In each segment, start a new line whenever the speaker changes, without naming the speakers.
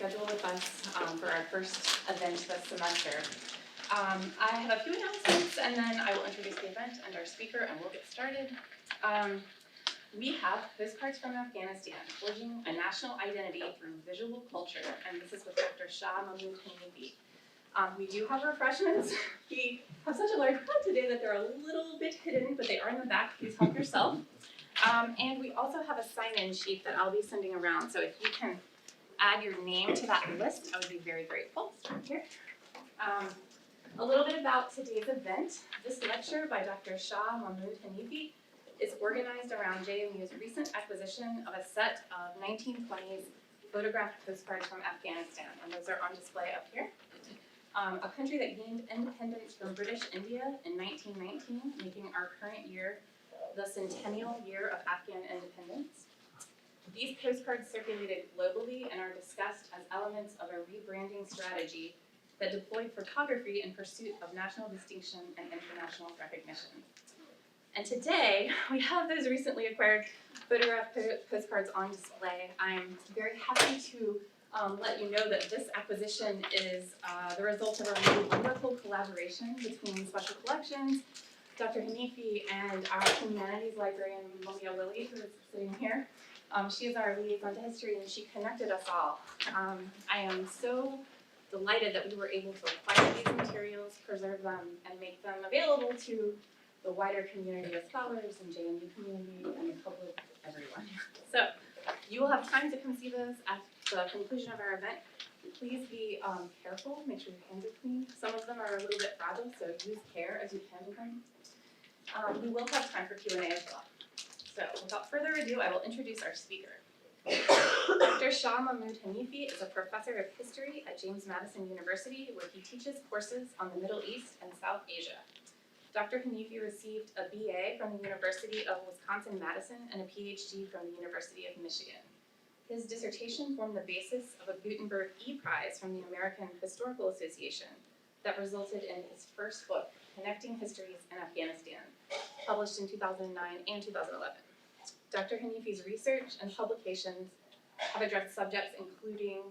schedule with us for our first event this semester. I have a few announcements, and then I will introduce the event and our speaker, and we'll get started. We have Postcards from Afghanistan, Forging a National Identity Through Visual Culture, and this is with Dr. Shah, Mahmoud, Hanifi. We do have refreshments. We have such a large crowd today that they're a little bit hidden, but they are in the back. Please help yourself. And we also have a sign-in sheet that I'll be sending around, so if you can add your name to that list, I would be very grateful. Here. A little bit about today's event. This lecture by Dr. Shah, Mahmoud, Hanifi is organized around JMU's recent acquisition of a set of 1920s photographed postcards from Afghanistan, and those are on display up here. A country that gained independence from British India in 1919, making our current year the centennial year of Afghan independence. These postcards circulated globally and are discussed as elements of a rebranding strategy that deployed photography in pursuit of national distinction and international recognition. And today, we have those recently acquired photograph postcards on display. I'm very happy to let you know that this acquisition is the result of a really wonderful collaboration between Special Collections, Dr. Hanifi, and our humanities librarian, Malia Willie, who is sitting here. She is our liaison to history, and she connected us all. I am so delighted that we were able to acquire these materials, preserve them, and make them available to the wider community of scholars and JMU community and the public, everyone. So you will have time to come see those at the conclusion of our event. Please be careful, make sure your hands are clean. Some of them are a little bit fragile, so use care as you handle them. We will have time for Q&A as well. So without further ado, I will introduce our speaker. Dr. Shah Mahmoud Hanifi is a professor of history at James Madison University, where he teaches courses on the Middle East and South Asia. Dr. Hanifi received a BA from the University of Wisconsin-Madison and a PhD from the University of Michigan. His dissertation formed the basis of a Gutenberg E-Prize from the American Historical Association that resulted in his first book, Connecting Histories in Afghanistan, published in 2009 and 2011. Dr. Hanifi's research and publications have addressed subjects including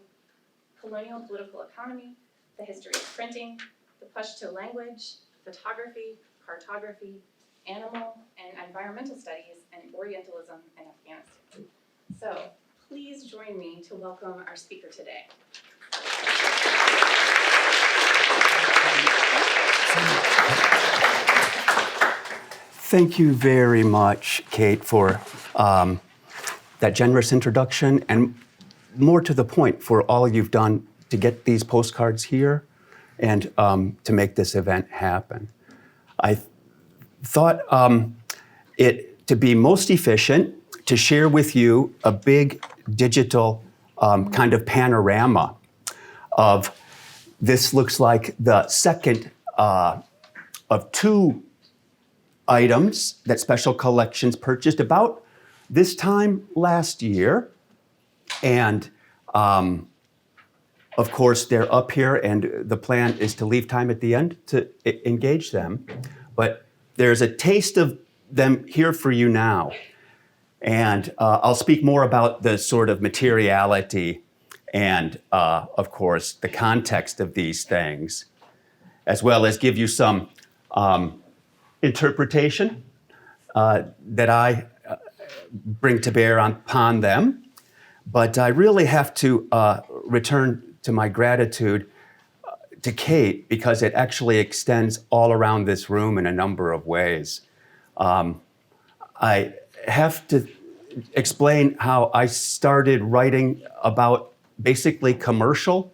colonial political economy, the history of printing, the Pashto language, photography, cartography, animal and environmental studies, and Orientalism in Afghanistan. So please join me to welcome our speaker today.
Thank you very much, Kate, for that generous introduction, and more to the point, for all you've done to get these postcards here and to make this event happen. I thought it to be most efficient to share with you a big digital kind of panorama of this. Looks like the second of two items that Special Collections purchased about this time last year. And of course, they're up here, and the plan is to leave time at the end to engage them. But there's a taste of them here for you now. And I'll speak more about the sort of materiality and, of course, the context of these things, as well as give you some interpretation that I bring to bear upon them. But I really have to return to my gratitude to Kate, because it actually extends all around this room in a number of ways. I have to explain how I started writing about basically commercial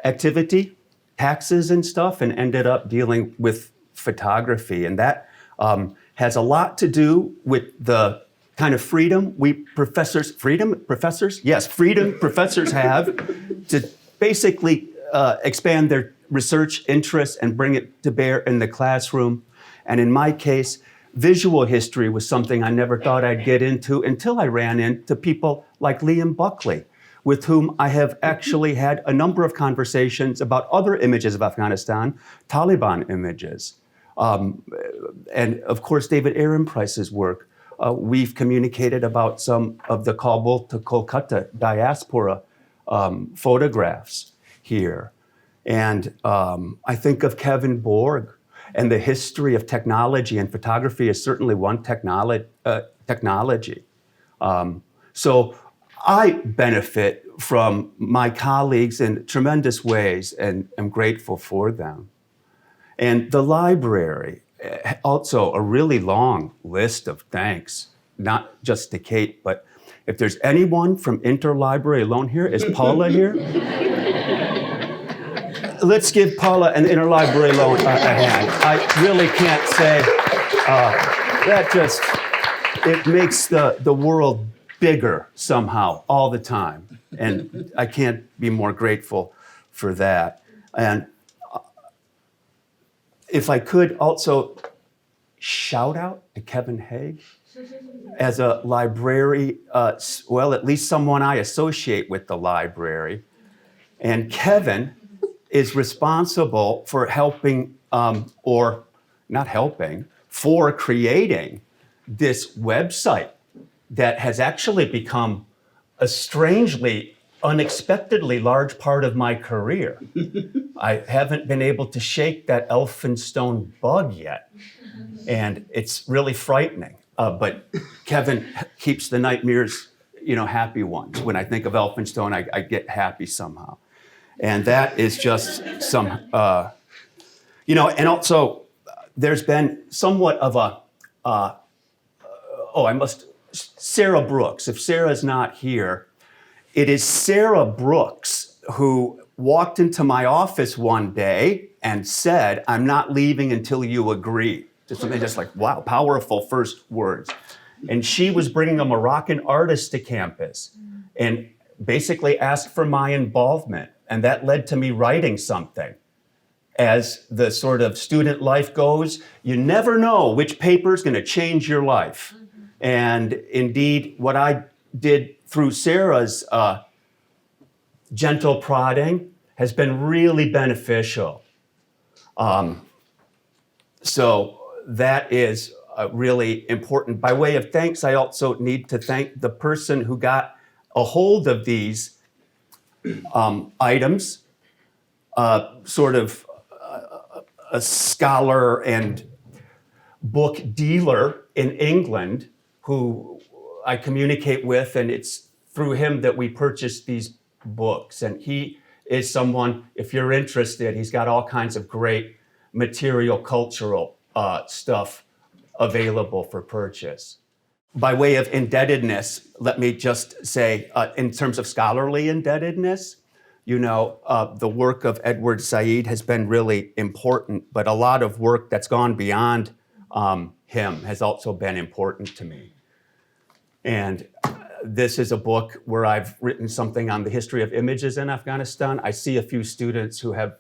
activity, taxes and stuff, and ended up dealing with photography. And that has a lot to do with the kind of freedom professors have to basically expand their research interests and bring it to bear in the classroom. And in my case, visual history was something I never thought I'd get into until I ran into people like Liam Buckley, with whom I have actually had a number of conversations about other images of Afghanistan, Taliban images. And of course, David Ehrenpreis's work. We've communicated about some of the Kabul to Kolkata diaspora photographs here. And I think of Kevin Borg, and the history of technology, and photography is certainly one technology. So I benefit from my colleagues in tremendous ways and am grateful for them. And the library, also a really long list of thanks, not just to Kate, but if there's anyone from Interlibrary alone here, is Paula here? Let's give Paula and Interlibrary loan a hand. I really can't say, it makes the world bigger somehow all the time. And I can't be more grateful for that. And if I could also shout out to Kevin Haig as a library, well, at least someone I associate with the library. And Kevin is responsible for helping, or not helping, for creating this website that has actually become a strangely, unexpectedly large part of my career. I haven't been able to shake that Elphinstone bug yet, and it's really frightening. But Kevin keeps the nightmares, happy ones. When I think of Elphinstone, I get happy somehow. And that is just some, and also there's been somewhat of Sarah Brooks. If Sarah's not here, it is Sarah Brooks who walked into my office one day and said, "I'm not leaving until you agree." Just like, wow, powerful first words. And she was bringing a Moroccan artist to campus and basically asked for my involvement. And that led to me writing something. As the sort of student life goes, you never know which paper is going to change your life. And indeed, what I did through Sarah's gentle prodding has been really beneficial. So that is really important. By way of thanks, I also need to thank the person who got a hold of these items, sort of a scholar and book dealer in England who I communicate with, and it's through him that we purchased these books. And he is someone, if you're interested, he's got all kinds of great material, cultural stuff available for purchase. By way of indebtedness, let me just say, in terms of scholarly indebtedness, the work of Edward Said has been really important, but a lot of work that's gone beyond him has also been important to me. And this is a book where I've written something on the history of images in Afghanistan. I see a few students who have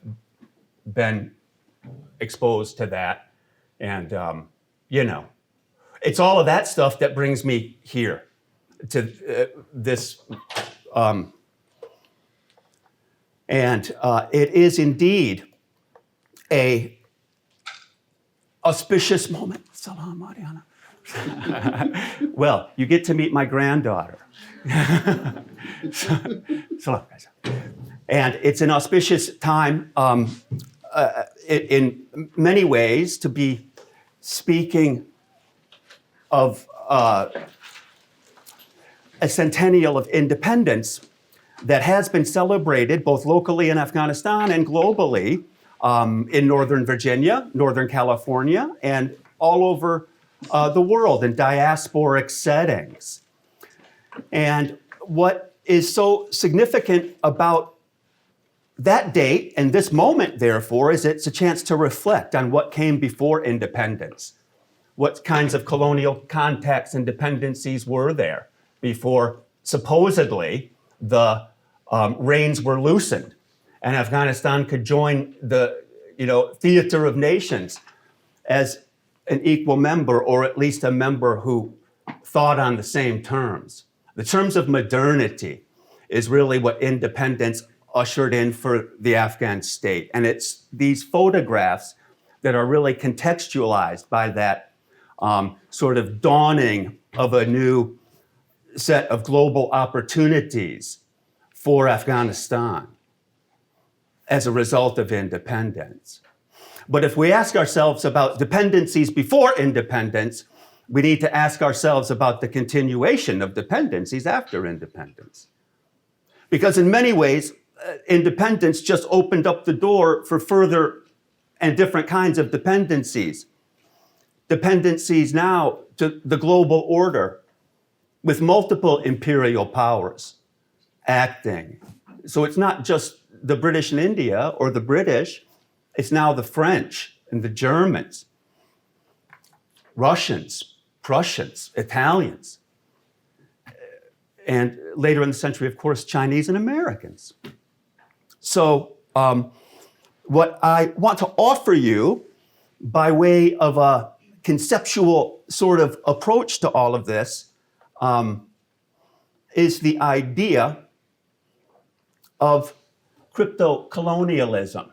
been exposed to that. And, it's all of that stuff that brings me here to this. It is indeed a auspicious moment. Salam, Mariana. Well, you get to meet my granddaughter. Salam, guys. And it's an auspicious time in many ways to be speaking of a centennial of independence that has been celebrated both locally in Afghanistan and globally in Northern Virginia, Northern California, and all over the world in diasporic settings. And what is so significant about that date and this moment, therefore, is it's a chance to reflect on what came before independence. What kinds of colonial contacts and dependencies were there before supposedly the reins were loosened and Afghanistan could join the theater of nations as an equal member, or at least a member who thought on the same terms. The terms of modernity is really what independence ushered in for the Afghan state. And it's these photographs that are really contextualized by that sort of dawning of a new set of global opportunities for Afghanistan as a result of independence. But if we ask ourselves about dependencies before independence, we need to ask ourselves about the continuation of dependencies after independence. Because in many ways, independence just opened up the door for further and different kinds of dependencies. Dependencies now to the global order with multiple imperial powers acting. So it's not just the British in India or the British, it's now the French and the Germans, Russians, Prussians, Italians, and later in the century, of course, Chinese and Americans. So what I want to offer you by way of a conceptual sort of approach to all of this is the idea of crypto-colonialism,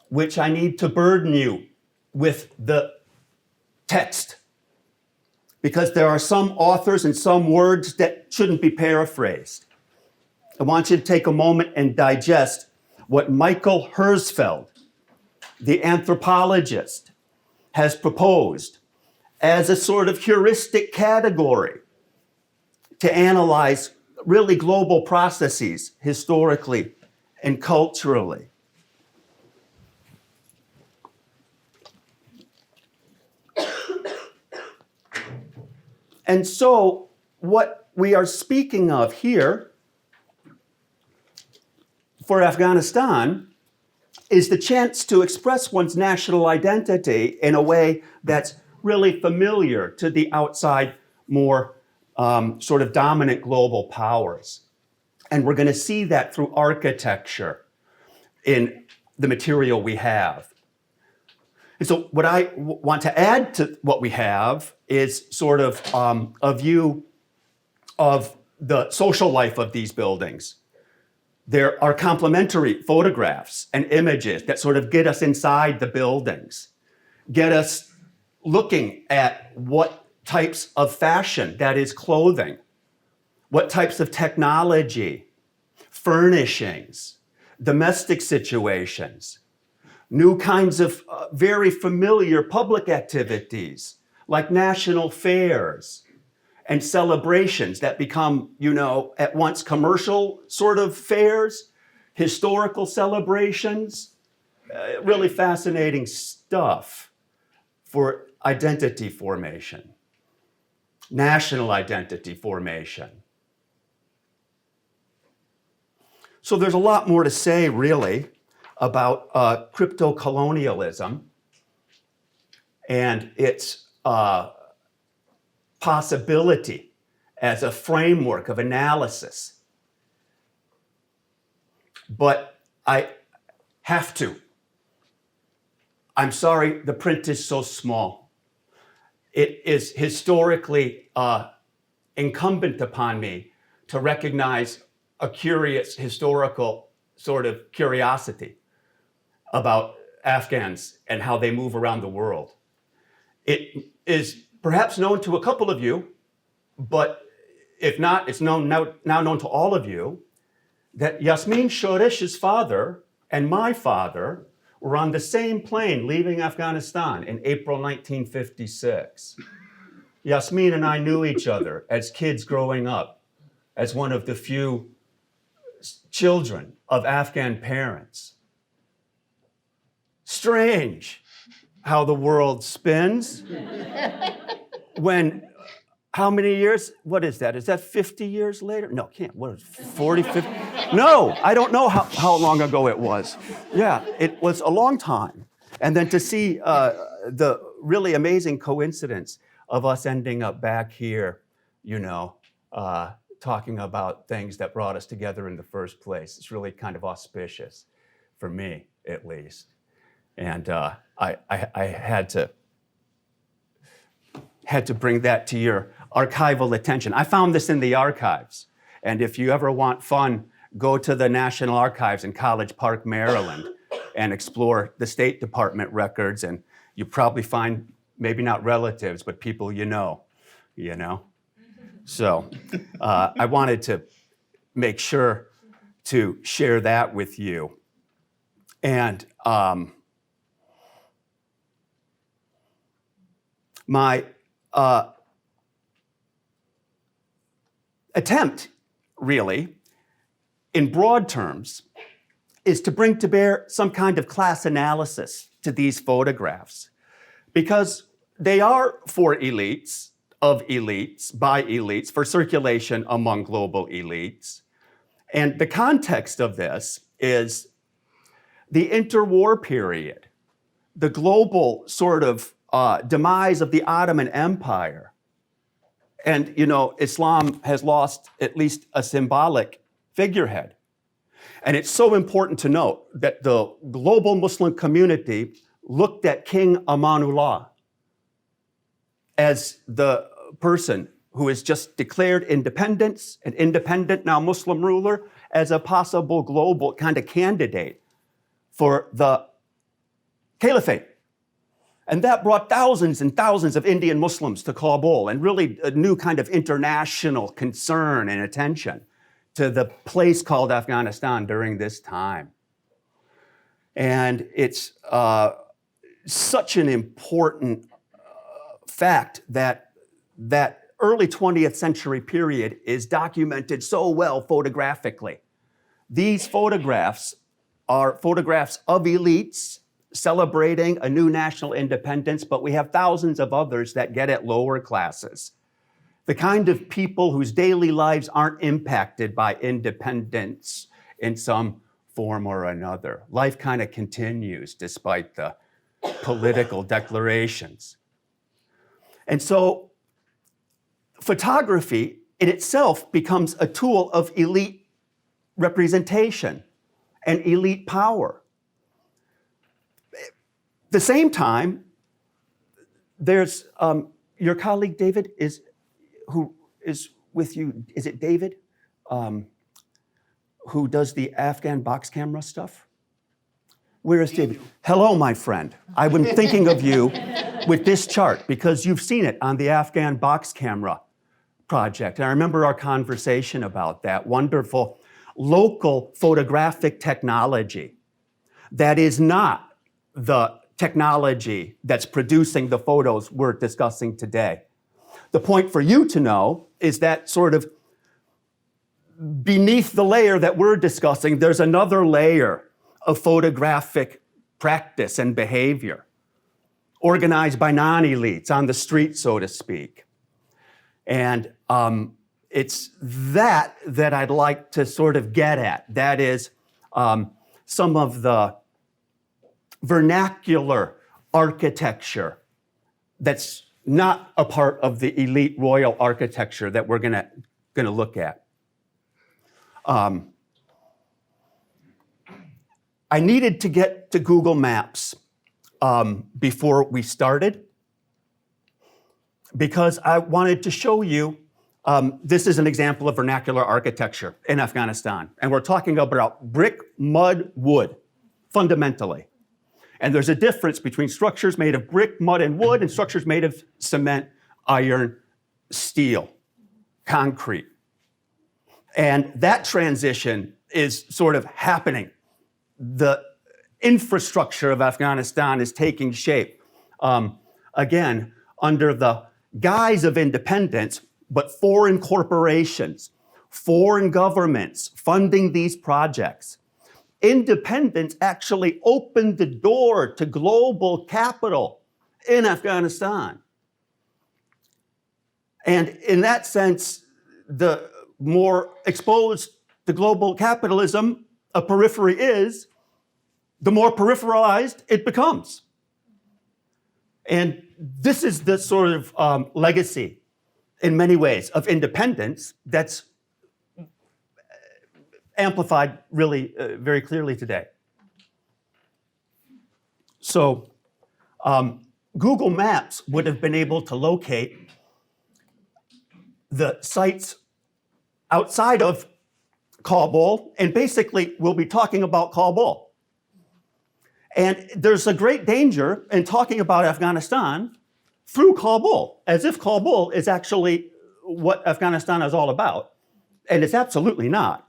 which I need to burden you with the text, because there are some authors and some words that shouldn't be paraphrased. I want you to take a moment and digest what Michael Herzfeld, the anthropologist, has proposed as a sort of heuristic category to analyze really global processes historically and culturally. And so what we are speaking of here for Afghanistan is the chance to express one's national identity in a way that's really familiar to the outside, more sort of dominant global powers. And we're going to see that through architecture in the material we have. And so what I want to add to what we have is sort of a view of the social life of these buildings. There are complementary photographs and images that sort of get us inside the buildings, get us looking at what types of fashion, that is clothing, what types of technology, furnishings, domestic situations, new kinds of very familiar public activities like national fairs and celebrations that become, at once commercial sort of fairs, historical celebrations, really fascinating stuff for identity formation, national identity formation. So there's a lot more to say, really, about crypto-colonialism and its possibility as a framework of analysis. But I have to. I'm sorry, the print is so small. It is historically incumbent upon me to recognize a curious historical sort of curiosity about Afghans and how they move around the world. It is perhaps known to a couple of you, but if not, it's now known to all of you, that Yasmin Shoresh's father and my father were on the same plane leaving Afghanistan in April 1956. Yasmin and I knew each other as kids growing up, as one of the few children of Afghan parents. Strange how the world spins. When, how many years? What is that? Is that 50 years later? No, can't. What is it, 40, 50? No, I don't know how long ago it was. Yeah, it was a long time. And then to see the really amazing coincidence of us ending up back here, talking about things that brought us together in the first place. It's really kind of auspicious, for me at least. And I had to bring that to your archival attention. I found this in the archives. And if you ever want fun, go to the National Archives in College Park, Maryland, and explore the State Department records. And you probably find maybe not relatives, but people you know. So I wanted to make sure to share that with you. And my attempt, really, in broad terms, is to bring to bear some kind of class analysis to these photographs, because they are for elites, of elites, by elites, for circulation among global elites. And the context of this is the interwar period, the global sort of demise of the Ottoman Empire. And, you know, Islam has lost at least a symbolic figurehead. And it's so important to note that the global Muslim community looked at King Amanullah as the person who has just declared independence, an independent now Muslim ruler, as a possible global kind of candidate for the caliphate. And that brought thousands and thousands of Indian Muslims to Kabul, and really a new kind of international concern and attention to the place called Afghanistan during this time. And it's such an important fact that that early 20th century period is documented so well photographically. These photographs are photographs of elites celebrating a new national independence, but we have thousands of others that get at lower classes. The kind of people whose daily lives aren't impacted by independence in some form or another. Life kind of continues despite the political declarations. And so photography in itself becomes a tool of elite representation and elite power. At the same time, there's your colleague David who is with you. Is it David who does the Afghan box camera stuff? Where is David? Hello, my friend. I've been thinking of you with this chart because you've seen it on the Afghan box camera project. And I remember our conversation about that wonderful local photographic technology that is not the technology that's producing the photos we're discussing today. The point for you to know is that sort of beneath the layer that we're discussing, there's another layer of photographic practice and behavior organized by non-elites on the street, so to speak. And it's that I'd like to sort of get at. That is some of the vernacular architecture that's not a part of the elite royal architecture that we're gonna look at. I needed to get to Google Maps before we started because I wanted to show you, this is an example of vernacular architecture in Afghanistan. And we're talking about brick, mud, wood, fundamentally. And there's a difference between structures made of brick, mud, and wood and structures made of cement, iron, steel, concrete. And that transition is sort of happening. The infrastructure of Afghanistan is taking shape, again, under the guise of independence, but foreign corporations, foreign governments funding these projects. Independence actually opened the door to global capital in Afghanistan. And in that sense, the more exposed to global capitalism a periphery is, the more peripheralized it becomes. And this is the sort of legacy, in many ways, of independence that's amplified really very clearly today. So Google Maps would have been able to locate the sites outside of Kabul, and basically we'll be talking about Kabul. And there's a great danger in talking about Afghanistan through Kabul, as if Kabul is actually what Afghanistan is all about. And it's absolutely not.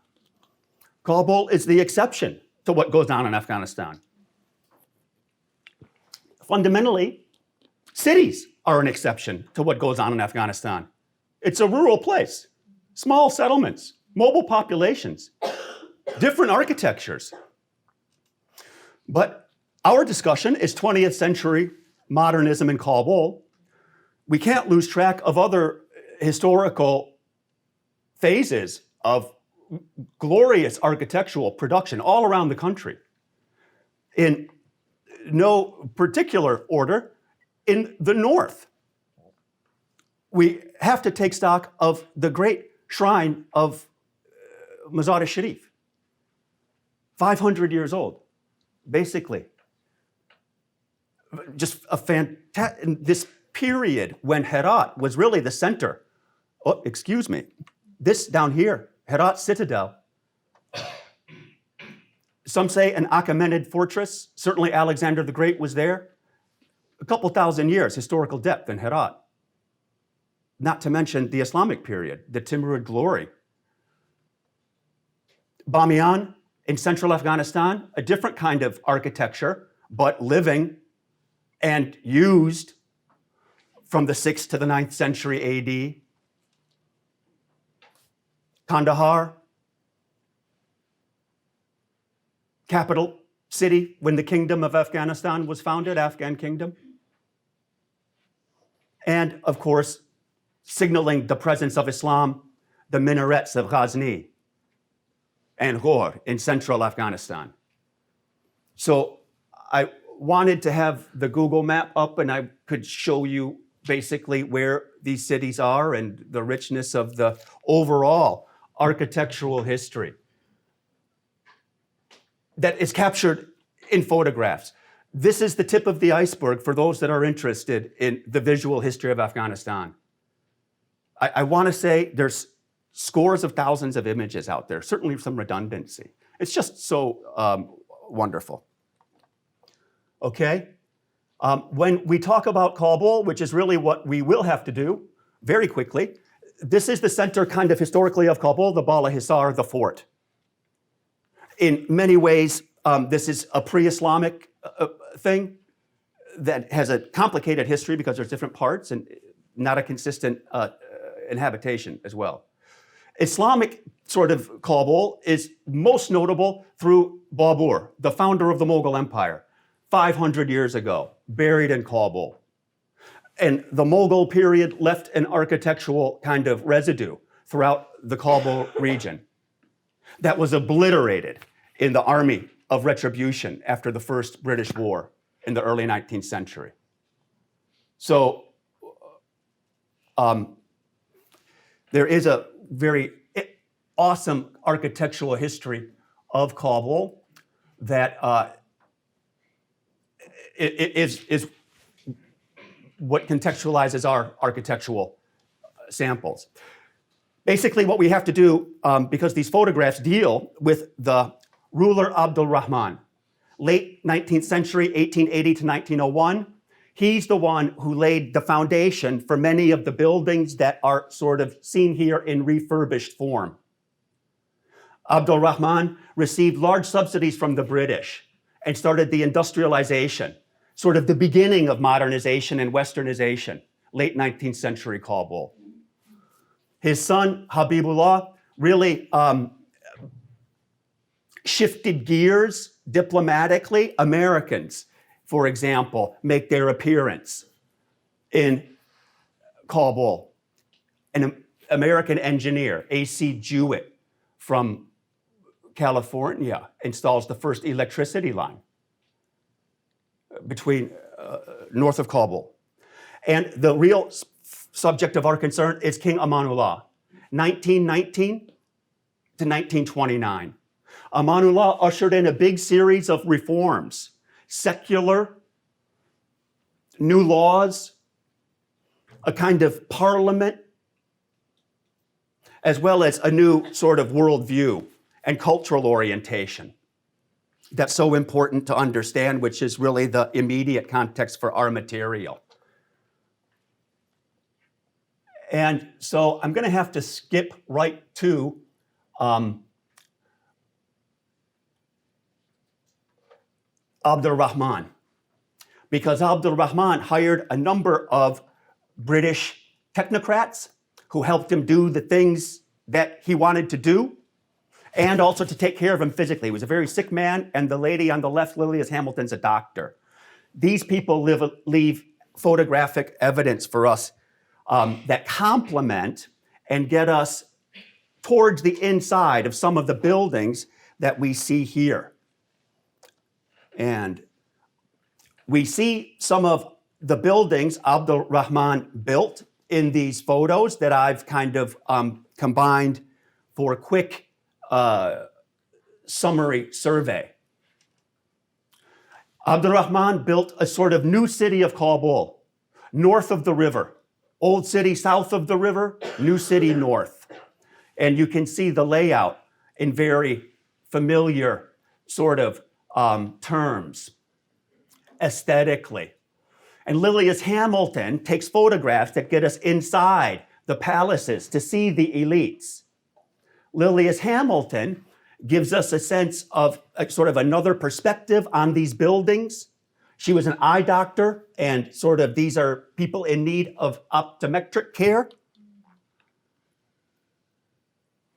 Kabul is the exception to what goes on in Afghanistan. Fundamentally, cities are an exception to what goes on in Afghanistan. It's a rural place, small settlements, mobile populations, different architectures. But our discussion is 20th century modernism in Kabul. We can't lose track of other historical phases of glorious architectural production all around the country. In no particular order, in the north, we have to take stock of the great shrine of Mazar-e-Sharif, 500 years old, basically. Just a fantastic, this period when Herat was really the center. Oh, excuse me. This down here, Herat Citadel. Some say an Achaemenid fortress. Certainly Alexander the Great was there. A couple thousand years historical depth in Herat. Not to mention the Islamic period, the Timurid glory. Bamiyan in central Afghanistan, a different kind of architecture, but living and used from the 6th to the 9th century AD. Kandahar, capital city when the Kingdom of Afghanistan was founded, Afghan Kingdom. And of course, signaling the presence of Islam, the minarets of Ghazni and Ghor in central Afghanistan. So I wanted to have the Google map up and I could show you basically where these cities are and the richness of the overall architectural history that is captured in photographs. This is the tip of the iceberg for those that are interested in the visual history of Afghanistan. I want to say there's scores of thousands of images out there, certainly some redundancy. It's just so wonderful. Okay? When we talk about Kabul, which is really what we will have to do very quickly, this is the center kind of historically of Kabul, the Bala Hisar, the fort. In many ways, this is a pre-Islamic thing that has a complicated history because there's different parts and not a consistent inhabitation as well. Islamic sort of Kabul is most notable through Babur, the founder of the Mughal Empire, 500 years ago, buried in Kabul. And the Mughal period left an architectural kind of residue throughout the Kabul region that was obliterated in the army of retribution after the First British War in the early 19th century. So there is a very awesome architectural history of Kabul that is what contextualizes our architectural samples. Basically, what we have to do, because these photographs deal with the ruler Abdul Rahman, late 19th century, 1880 to 1901, he's the one who laid the foundation for many of the buildings that are sort of seen here in refurbished form. Abdul Rahman received large subsidies from the British and started the industrialization, sort of the beginning of modernization and westernization, late 19th century Kabul. His son, Habibullah, really shifted gears diplomatically. Americans, for example, make their appearance in Kabul. An American engineer, A.C. Jewett from California, installs the first electricity line between north of Kabul. And the real subject of our concern is King Amanullah, 1919 to 1929. Amanullah ushered in a big series of reforms, secular, new laws, a kind of parliament, as well as a new sort of worldview and cultural orientation that's so important to understand, which is really the immediate context for our material. And so I'm going to have to skip right to Abdul Rahman, because Abdul Rahman hired a number of British technocrats who helped him do the things that he wanted to do, and also to take care of him physically. He was a very sick man, and the lady on the left, Lilias Hamilton's a doctor. These people leave photographic evidence for us that complement and get us towards the inside of some of the buildings that we see here. And we see some of the buildings Abdul Rahman built in these photos that I've kind of combined for a quick summary survey. Abdul Rahman built a sort of new city of Kabul, north of the river. Old city south of the river, new city north. And you can see the layout in very familiar sort of terms, aesthetically. And Lilias Hamilton takes photographs that get us inside the palaces to see the elites. Lilias Hamilton gives us a sense of sort of another perspective on these buildings. She was an eye doctor, and sort of these are people in need of optometric care.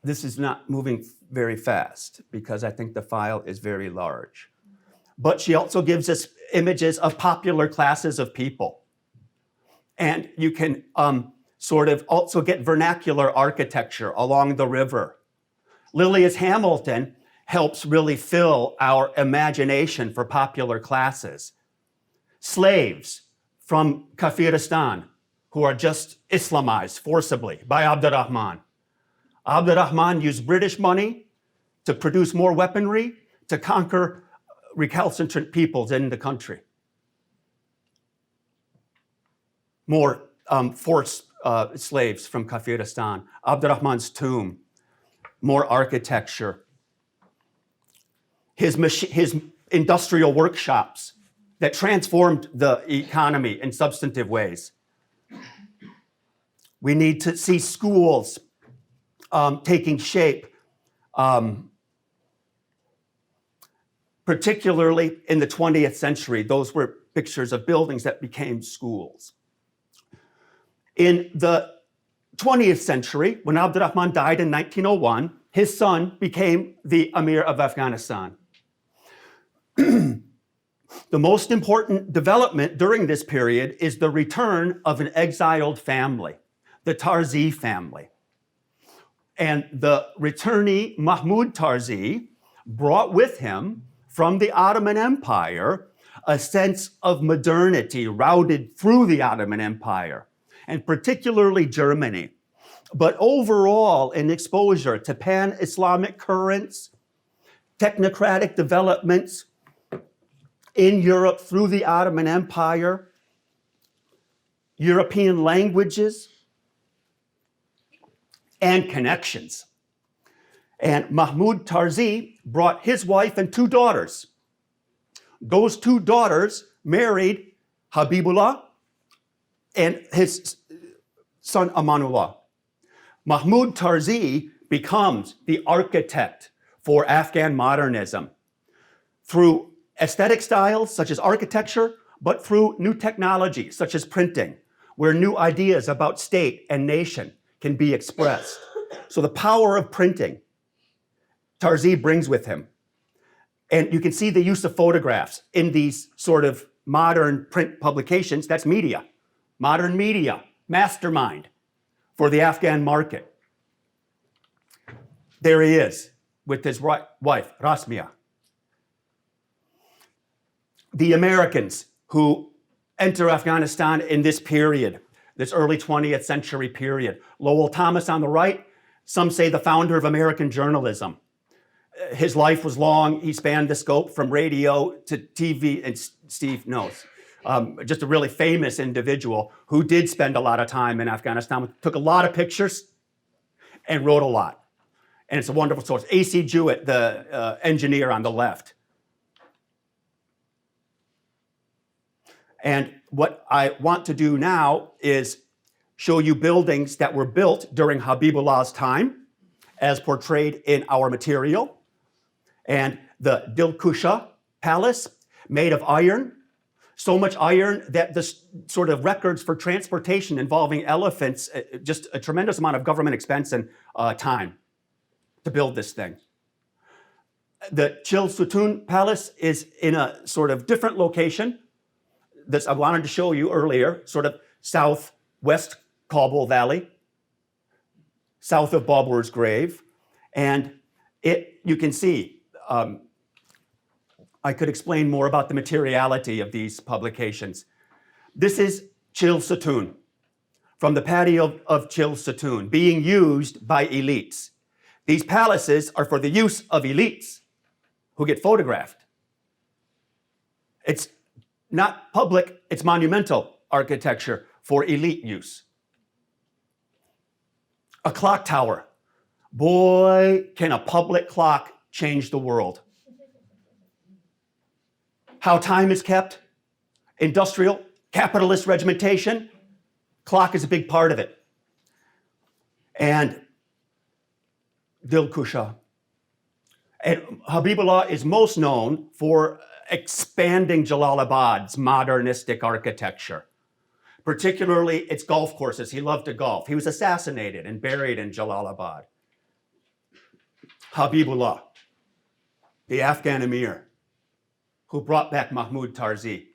This is not moving very fast because I think the file is very large. But she also gives us images of popular classes of people. And you can sort of also get vernacular architecture along the river. Lilias Hamilton helps really fill our imagination for popular classes. Slaves from Kafiristan who are just Islamized forcibly by Abdul Rahman. Abdul Rahman used British money to produce more weaponry to conquer recalcitrant peoples in the country. More forced slaves from Kafiristan. Abdul Rahman's tomb. More architecture. His industrial workshops that transformed the economy in substantive ways. We need to see schools taking shape, particularly in the 20th century. Those were pictures of buildings that became schools. In the 20th century, when Abdul Rahman died in 1901, his son became the Emir of Afghanistan. The most important development during this period is the return of an exiled family, the Tarzi family. And the returnee, Mahmoud Tarzi, brought with him from the Ottoman Empire a sense of modernity routed through the Ottoman Empire, and particularly Germany. But overall, an exposure to pan-Islamic currents, technocratic developments in Europe through the Ottoman Empire, European languages, and connections. And Mahmoud Tarzi brought his wife and 2 daughters. Those 2 daughters married Habibullah and his son Amanullah. Mahmoud Tarzi becomes the architect for Afghan modernism through aesthetic styles such as architecture, but through new technology such as printing, where new ideas about state and nation can be expressed. So the power of printing, Tarzi brings with him. And you can see the use of photographs in these sort of modern print publications. That's media, modern media, mastermind for the Afghan market. There he is with his wife, Rasmia. The Americans who enter Afghanistan in this period, this early 20th century period. Lowell Thomas on the right, some say the founder of American journalism. His life was long. He spanned the scope from radio to TV, and Steve knows. Just a really famous individual who did spend a lot of time in Afghanistan, took a lot of pictures and wrote a lot. And it's a wonderful source. A.C. Jewett, the engineer on the left. And what I want to do now is show you buildings that were built during Habibullah's time, as portrayed in our material. And the Dilkusha Palace made of iron, so much iron that the sort of records for transportation involving elephants, just a tremendous amount of government expense and time to build this thing. The Chil Sutun Palace is in a sort of different location that I wanted to show you earlier, sort of southwest Kabul Valley, south of Babur's grave. And you can see, I could explain more about the materiality of these publications. This is Chil Sutun, from the patio of Chil Sutun, being used by elites. These palaces are for the use of elites who get photographed. It's not public, it's monumental architecture for elite use. A clock tower. Boy, can a public clock change the world. How time is kept, industrial, capitalist regimentation, clock is a big part of it. And Dilkusha. And Habibullah is most known for expanding Jalalabad's modernistic architecture, particularly its golf courses. He loved to golf. He was assassinated and buried in Jalalabad. Habibullah, the Afghan emir, who brought back Mahmoud Tarzi.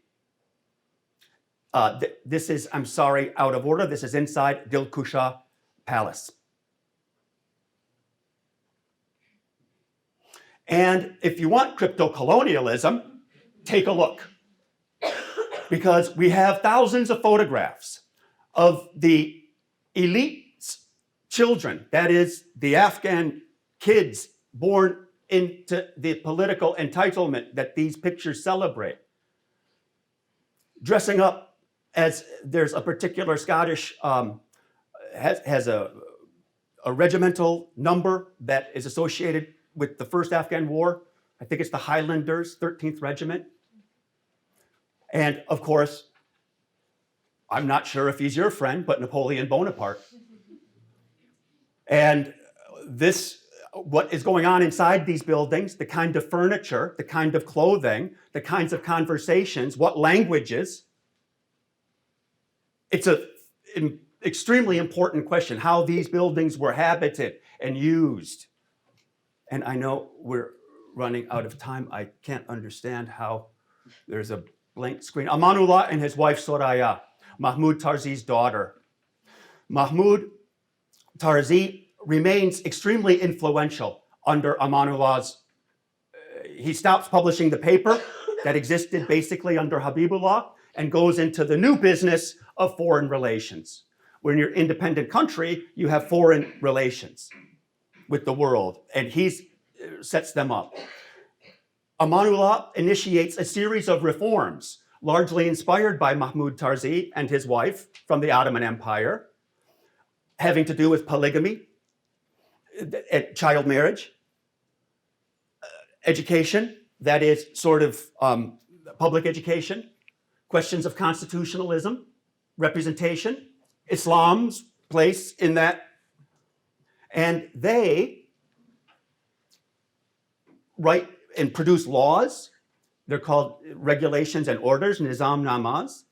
This is, I'm sorry, out of order. This is inside Dilkusha Palace. And if you want crypto-colonialism, take a look. Because we have thousands of photographs of the elite's children, that is, the Afghan kids born into the political entitlement that these pictures celebrate, dressing up as there's a particular Scottish, has a regimental number that is associated with the first Afghan war. I think it's the Highlanders, 13th Regiment. And of course, I'm not sure if he's your friend, but Napoleon Bonaparte. And this, what is going on inside these buildings, the kind of furniture, the kind of clothing, the kinds of conversations, what languages, it's an extremely important question, how these buildings were habited and used. And I know we're running out of time. I can't understand how there's a blank screen. Amanullah and his wife Soraya, Mahmoud Tarzi's daughter. Mahmoud Tarzi remains extremely influential under Amanullah's. He stops publishing the paper that existed basically under Habibullah and goes into the new business of foreign relations. When you're an independent country, you have foreign relations with the world, and he sets them up. Amanullah initiates a series of reforms, largely inspired by Mahmoud Tarzi and his wife from the Ottoman Empire, having to do with polygamy, child marriage, education, that is sort of public education, questions of constitutionalism, representation, Islam's place in that. And they write and produce laws. They're called regulations and orders, nizam namas.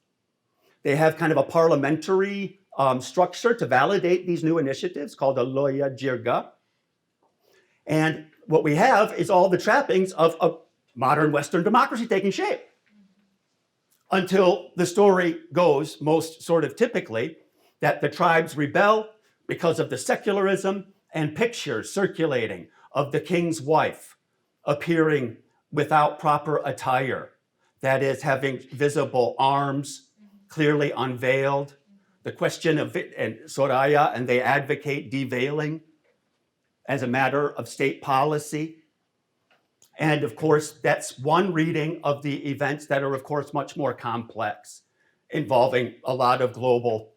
They have kind of a parliamentary structure to validate these new initiatives called a loya jirga. And what we have is all the trappings of a modern Western democracy taking shape. Until the story goes, most sort of typically, that the tribes rebel because of the secularism and pictures circulating of the king's wife appearing without proper attire, that is, having visible arms clearly unveiled. The question of it, and Soraya, and they advocate deveiling as a matter of state policy. And of course, that's one reading of the events that are, of course, much more complex, involving a lot of global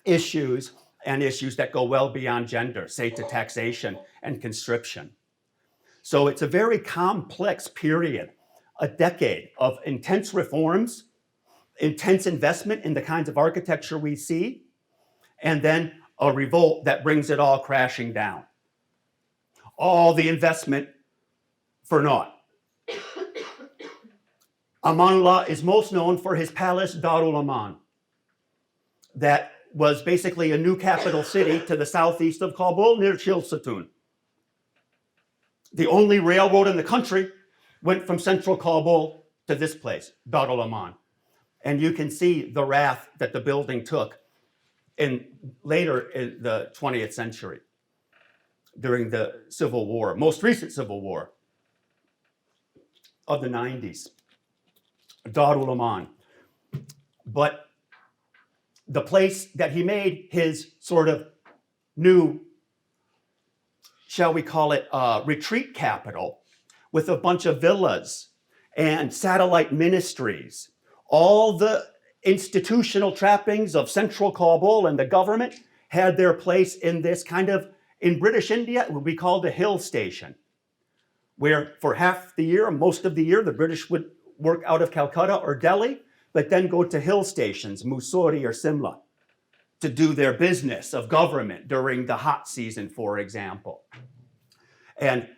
issues and issues that go well beyond gender, say to taxation and conscription. So it's a very complex period, a decade of intense reforms, intense investment in the kinds of architecture we see, and then a revolt that brings it all crashing down. All the investment for naught. Amanullah is most known for his palace Darul Aman, that was basically a new capital city to the southeast of Kabul near Chilsatun. The only railroad in the country went from central Kabul to this place, Darul Aman. And you can see the wrath that the building took later in the 20th century, during the Civil War, most recent Civil War of the 90s, Darul Aman. But the place that he made his sort of new, shall we call it, retreat capital, with a bunch of villas and satellite ministries, all the institutional trappings of central Kabul and the government had their place in this kind of, in British India, it would be called a hill station, where for half the year, most of the year, the British would work out of Calcutta or Delhi, but then go to hill stations, Mussoorie or Simla, to do their business of government during the hot season, for example. And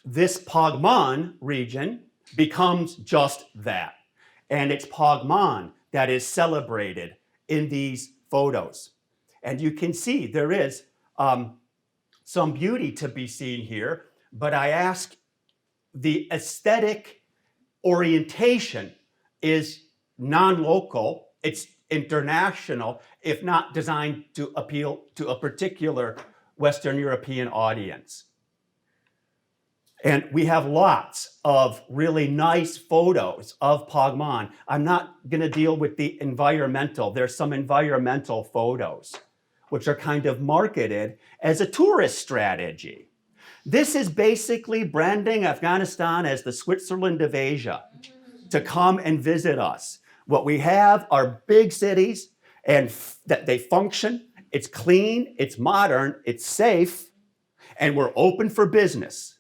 this Pagman region becomes just that. And it's Pagman that is celebrated in these photos. And you can see there is some beauty to be seen here, but I ask, the aesthetic orientation is non-local, it's international, if not designed to appeal to a particular Western European audience. And we have lots of really nice photos of Pagman. I'm not going to deal with the environmental. There's some environmental photos, which are kind of marketed as a tourist strategy. This is basically branding Afghanistan as the Switzerland of Asia, to come and visit us. What we have are big cities, and that they function. It's clean, it's modern, it's safe, and we're open for business.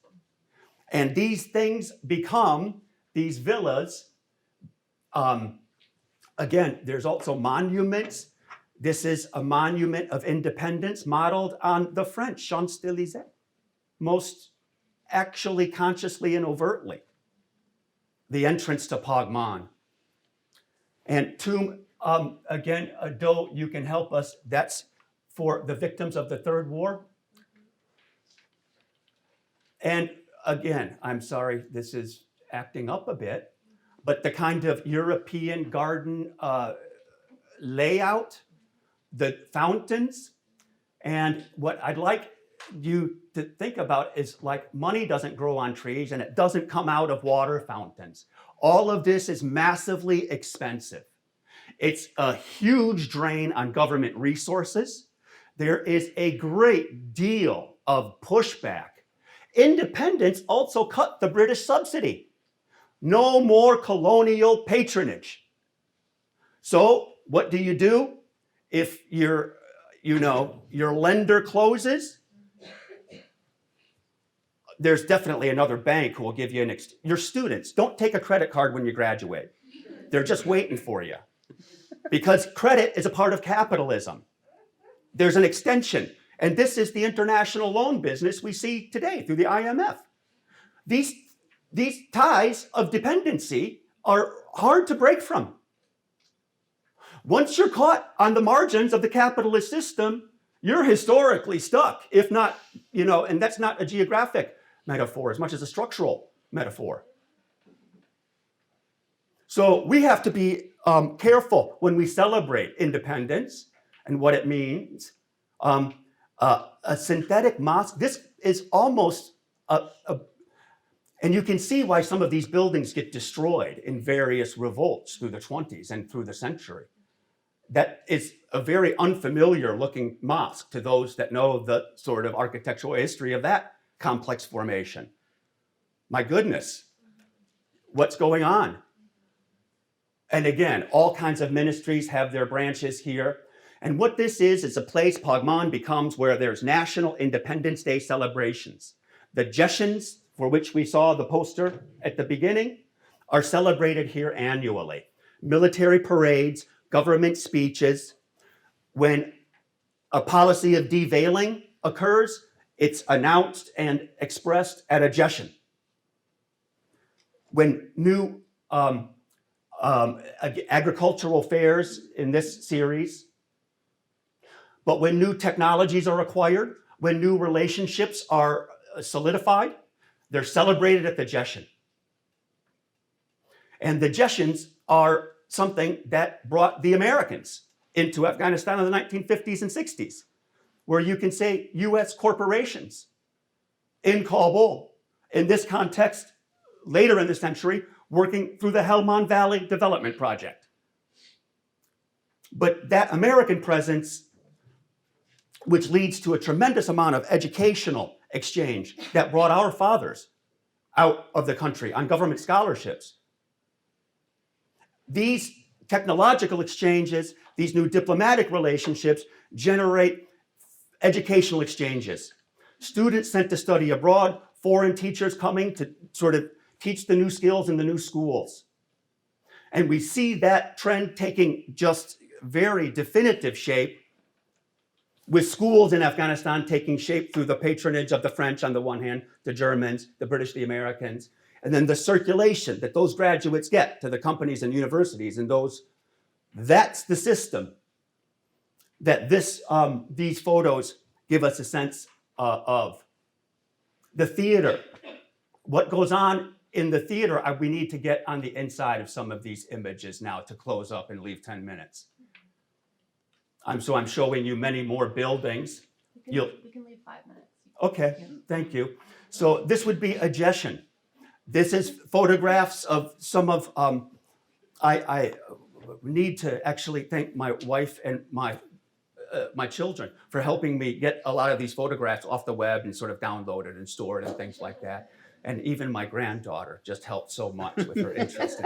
And these things become, these villas, again, there's also monuments. This is a monument of independence modeled on the French Champs-Élysées, most actually consciously and overtly, the entrance to Pagman. And tomb, again, Ado, you can help us. That's for the victims of the Third War. And again, I'm sorry, this is acting up a bit, but the kind of European garden layout, the fountains, and what I'd like you to think about is, like, money doesn't grow on trees and it doesn't come out of water fountains. All of this is massively expensive. It's a huge drain on government resources. There is a great deal of pushback. Independence also cut the British subsidy. No more colonial patronage. So what do? If your lender closes, there's definitely another bank who will give you your students. Don't take a credit card when you graduate. They're just waiting for you. Because credit is a part of capitalism. There's an extension. And this is the international loan business we see today through the IMF. These ties of dependency are hard to break from. Once you're caught on the margins of the capitalist system, you're historically stuck, if not, and that's not a geographic metaphor as much as a structural metaphor. So we have to be careful when we celebrate independence and what it means. A synthetic mosque, this is almost and you can see why some of these buildings get destroyed in various revolts through the 20s and through the century. That is a very unfamiliar looking mosque to those that know the sort of architectural history of that complex formation. My goodness, what's going on? And again, all kinds of ministries have their branches here. And what this is a place, Pagman becomes, where there's National Independence Day celebrations. The Jeshns, for which we saw the poster at the beginning, are celebrated here annually. Military parades, government speeches. When a policy of devailing occurs, it's announced and expressed at a Jeshin. When new agricultural fairs in this series. But when new technologies are acquired, when new relationships are solidified, they're celebrated at the Jeshen. And the Jeshens are something that brought the Americans into Afghanistan in the 1950s and 60s, where you can say US corporations in Kabul, in this context, later in the century, working through the Helmand Valley Development Project. But that American presence, which leads to a tremendous amount of educational exchange that brought our fathers out of the country on government scholarships. These technological exchanges, these new diplomatic relationships generate educational exchanges. Students sent to study abroad, foreign teachers coming to sort of teach the new skills in the new schools. And we see that trend taking just very definitive shape, with schools in Afghanistan taking shape through the patronage of the French on the one hand, the Germans, the British, the Americans, and then the circulation that those graduates get to the companies and universities and that's the system that these photos give us a sense of. The theater, what goes on in the theater, we need to get on the inside of some of these images now to close up and leave 10 minutes. So I'm showing you many more buildings.
We can leave 5 minutes.
Okay, thank you. So this would be a Jeshen. This is photographs of some of, I need to actually thank my wife and my children for helping me get a lot of these photographs off the web and sort of downloaded and stored and things like that. And even my granddaughter just helped so much with her interest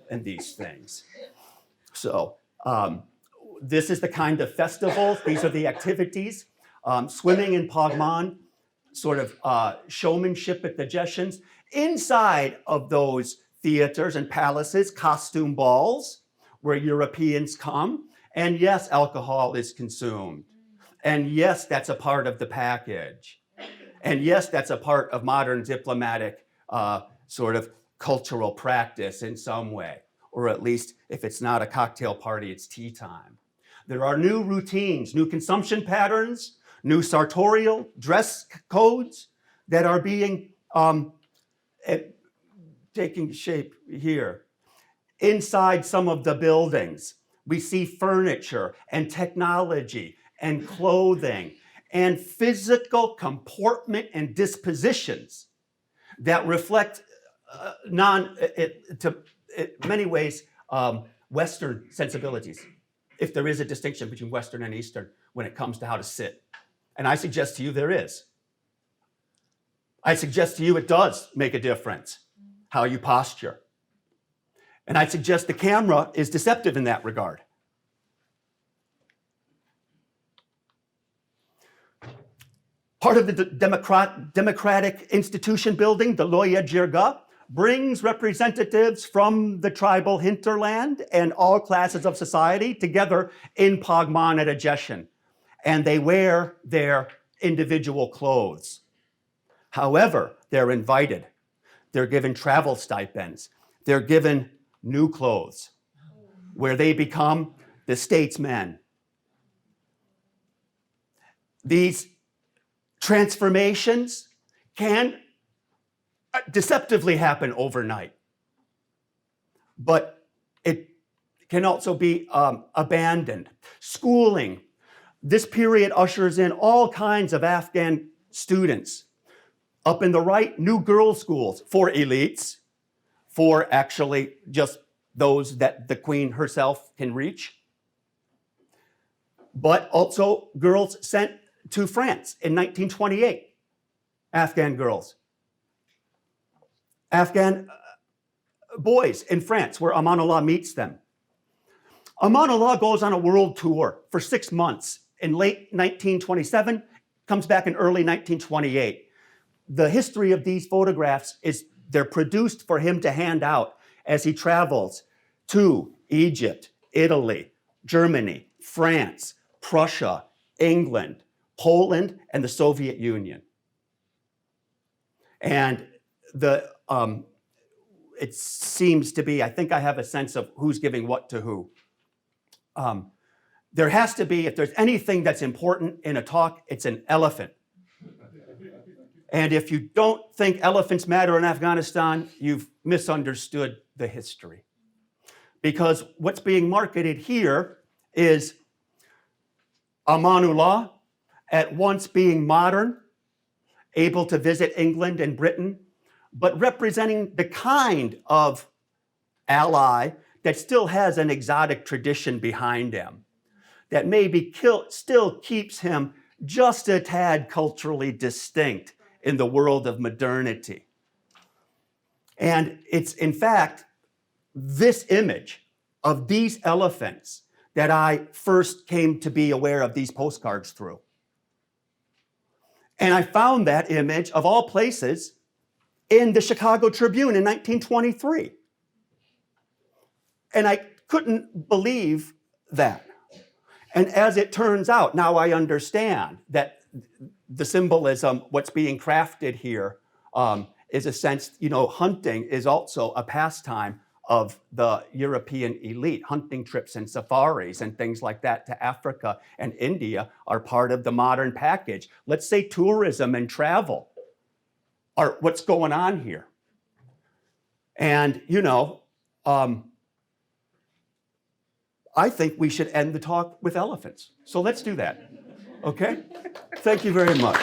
in these things. So this is the kind of festivals, these are the activities. Swimming in Pagman, sort of showmanship at the Jeshens. Inside of those theaters and palaces, costume balls where Europeans come. And yes, alcohol is consumed. And yes, that's a part of the package. And yes, that's a part of modern diplomatic sort of cultural practice in some way. Or at least if it's not a cocktail party, it's tea time. There are new routines, new consumption patterns, new sartorial dress codes that are being taking shape here. Inside some of the buildings, we see furniture and technology and clothing and physical comportment and dispositions that reflect in many ways, Western sensibilities, if there is a distinction between Western and Eastern when it comes to how to sit. And I suggest to you there is. I suggest to you it does make a difference how you posture. And I suggest the camera is deceptive in that regard. Part of the democratic institution building, the Loya Jirga, brings representatives from the tribal hinterland and all classes of society together in Pagman at a Jeshen. And they wear their individual clothes. However, they're invited. They're given travel stipends. They're given new clothes where they become the statesmen. These transformations can deceptively happen overnight, but it can also be abandoned. Schooling. This period ushers in all kinds of Afghan students. Up in the right, new girls' schools for elites, for actually just those that the queen herself can reach, but also girls sent to France in 1928, Afghan girls. Afghan boys in France, where Amanullah meets them. Amanullah goes on a world tour for 6 months in late 1927, comes back in early 1928. The history of these photographs is they're produced for him to hand out as he travels to Egypt, Italy, Germany, France, Prussia, England, Poland, and the Soviet Union. And it seems to be, I think I have a sense of who's giving what to who. There has to be, if there's anything that's important in a talk, it's an elephant. And if you don't think elephants matter in Afghanistan, you've misunderstood the history. Because what's being marketed here is Amanullah at once being modern, able to visit England and Britain, but representing the kind of ally that still has an exotic tradition behind him, that maybe still keeps him just a tad culturally distinct in the world of modernity. And it's, in fact, this image of these elephants that I first came to be aware of these postcards through. And I found that image, of all places, in the Chicago Tribune in 1923. And I couldn't believe that. And as it turns out, now I understand that the symbolism, what's being crafted here, is a sense, hunting is also a pastime of the European elite. Hunting trips and safaris and things like that to Africa and India are part of the modern package. Let's say tourism and travel are what's going on here. And, I think we should end the talk with elephants. So let's do that, okay? Thank you very much.